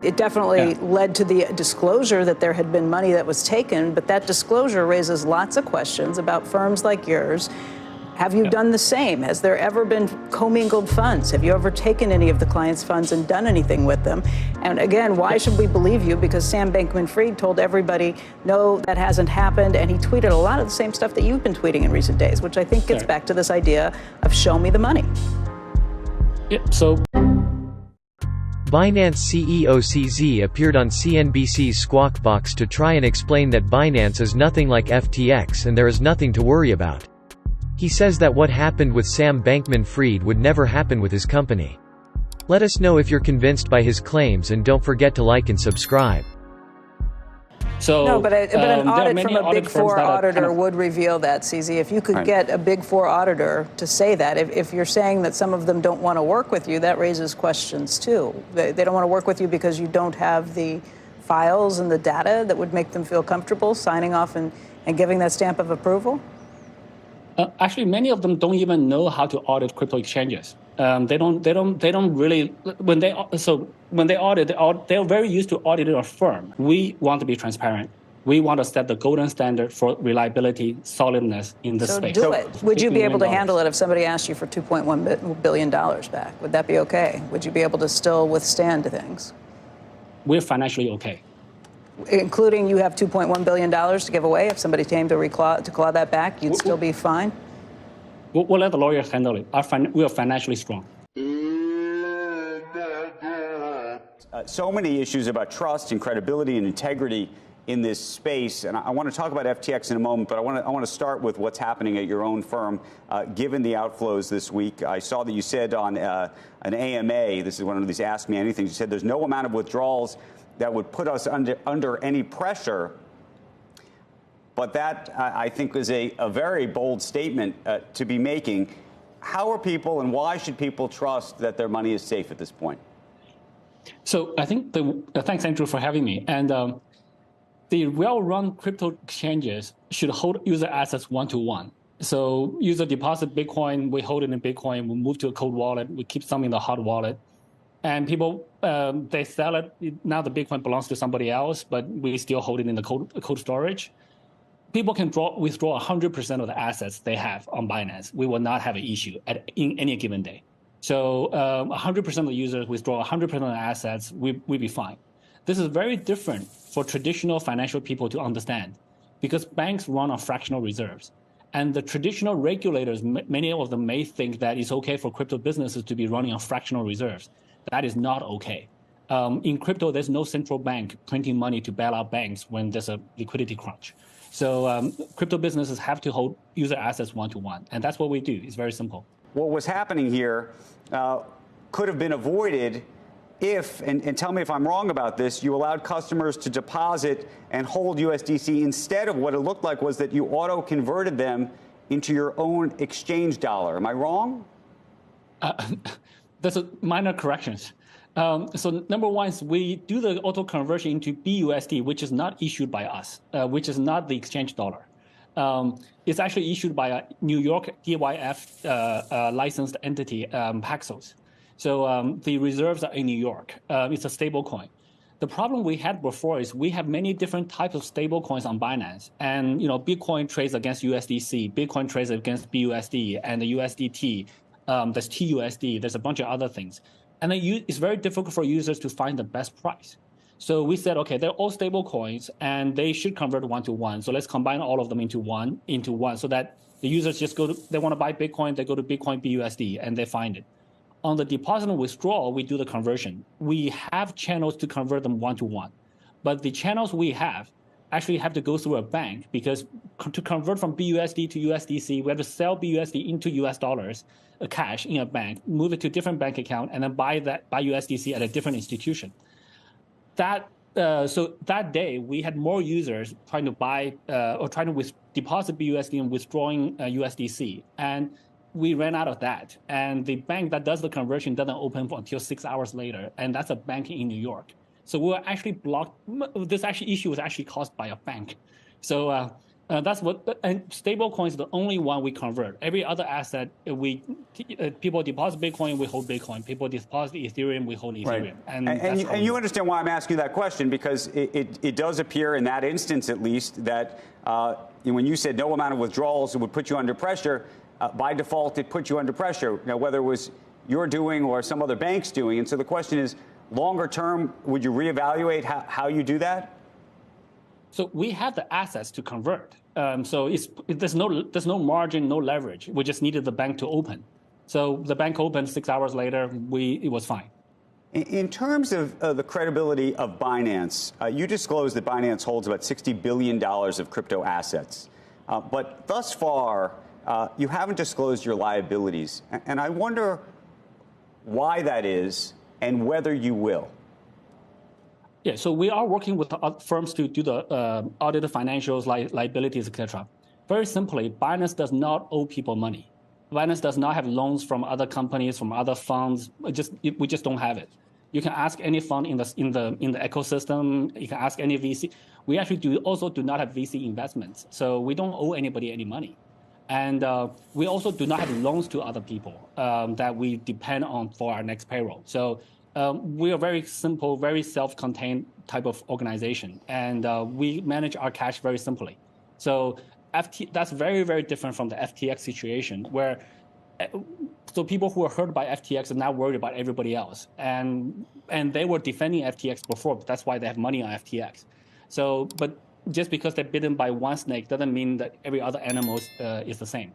It definitely led to the disclosure that there had been money that was taken, but that disclosure raises lots of questions about firms like yours. Have you done the same? Has there ever been commingled funds? Have you ever taken any of the clients' funds and done anything with them? And again, why should we believe you? Because Sam Bankman-Fried told everybody, no, that hasn't happened. And he tweeted a lot of the same stuff that you've been tweeting in recent days, which I think gets back to this idea of show me the money. So Binance CEO CZ appeared on CNBC's Squawk Box to try and explain that Binance is nothing like FTX and there is nothing to worry about. He says that what happened with Sam Bankman-Fried would never happen with his company. Let us know if you're convinced by his claims and don't forget to like and subscribe. So, no, but an audit from a Big Four auditor would reveal that, CZ. If you could get a Big Four auditor to say that, if you're saying that some of them don't want to work with you, that raises questions too. They don't want to work with you because you don't have the files and the data that would make them feel comfortable signing off and giving that stamp of approval? Actually, many of them don't even know how to audit crypto exchanges. They don't really, when they audit, they're very used to auditing a firm. We want to be transparent. We want to set the golden standard for reliability, solidness in this space. So do it. Would you be able to handle it if somebody asked you for $2.1 billion back? Would that be okay? Would you be able to still withstand things? We're financially okay. Including you have $2.1 billion to give away. If somebody came to claw that back, you'd still be fine? We'll let the lawyers handle it. We are financially strong. So many issues about trust and credibility and integrity in this space. And I want to talk about FTX in a moment, but I want to start with what's happening at your own firm, given the outflows this week. I saw that you said on an AMA, this is one of these Ask Me Anything, you said there's no amount of withdrawals that would put us under any pressure. But that, I think, is a very bold statement to be making. How are people and why should people trust that their money is safe at this point? So I think thanks, Andrew, for having me. And the well-run crypto exchanges should hold user assets one-to-one. So user deposit Bitcoin, we hold it in Bitcoin, we move to a cold wallet, we keep some in the hot wallet. And people, they sell it. Now the Bitcoin belongs to somebody else, but we still hold it in the cold storage. People can withdraw 100% of the assets they have on Binance. We will not have an issue in any given day. So 100% of the users withdraw 100% of the assets, we'll be fine. This is very different for traditional financial people to understand because banks run on fractional reserves. And the traditional regulators, many of them may think that it's okay for crypto businesses to be running on fractional reserves. That is not okay. In crypto, there's no central bank printing money to bail out banks when there's a liquidity crunch. So crypto businesses have to hold user assets one-to-one. And that's what we do. It's very simple. What was happening here could have been avoided if, and tell me if I'm wrong about this, you allowed customers to deposit and hold USDC instead of what it looked like was that you auto-converted them into your own exchange dollar. Am I wrong? There's minor corrections. So number one is we do the auto conversion into BUSD, which is not issued by us, which is not the exchange dollar. It's actually issued by a New York DYF licensed entity, Paxos. So the reserves are in New York. It's a stable coin. The problem we had before is we have many different types of stable coins on Binance. And Bitcoin trades against USDC, Bitcoin trades against BUSD, and the USDT. There's TUSD, there's a bunch of other things. And then it's very difficult for users to find the best price. So we said, okay, they're all stable coins and they should convert one-to-one. So let's combine all of them into one so that the users just they want to buy Bitcoin, they go to Bitcoin BUSD and they find it. On the deposit and withdrawal, we do the conversion. We have channels to convert them one-to-one. But the channels we have actually have to go through a bank because to convert from BUSD to USDC, we have to sell BUSD into US dollars, cash in a bank, move it to a different bank account, and then buy USDC at a different institution. So that day, we had more users trying to buy or trying to deposit BUSD and withdrawing USDC. And we ran out of that. And the bank that does the conversion doesn't open until 6 hours later. And that's a bank in New York. So we were actually blocked. This issue was actually caused by a bank. So That's what, and stablecoin is the only one we convert. Every other asset, people deposit Bitcoin, we hold Bitcoin. People deposit Ethereum, we hold Ethereum. Right. And you understand why I'm asking that question, because it does appear in that instance, at least, that when you said no amount of withdrawals would put you under pressure, by default, it put you under pressure, whether it was you're doing or some other bank's doing. And so the question is, longer term, would you reevaluate how you do that? So we have the assets to convert. So there's no margin, no leverage. We just needed the bank to open. So the bank opened 6 hours later. It was fine. In terms of the credibility of Binance, you disclosed that Binance holds about $60 billion of crypto assets. But thus far, you haven't disclosed your liabilities. And I wonder why that is and whether you will. Yeah, so we are working with firms to do the audited financials, liabilities, etc. Very simply, Binance does not owe people money. Binance does not have loans from other companies, from other funds. We just don't have it. You can ask any fund in the ecosystem. You can ask any VC. We actually also do not have VC investments, so we don't owe anybody any money. And we also do not have loans to other people that we depend on for our next payroll. So we are very simple, very self-contained type of organization, and we manage our cash very simply. So that's very, very different from the FTX situation, where so people who were hurt by FTX are now worried about everybody else, and they were defending FTX before. But that's why they have money on FTX. So, but just because they're bitten by one snake doesn't mean that every other animal is the same.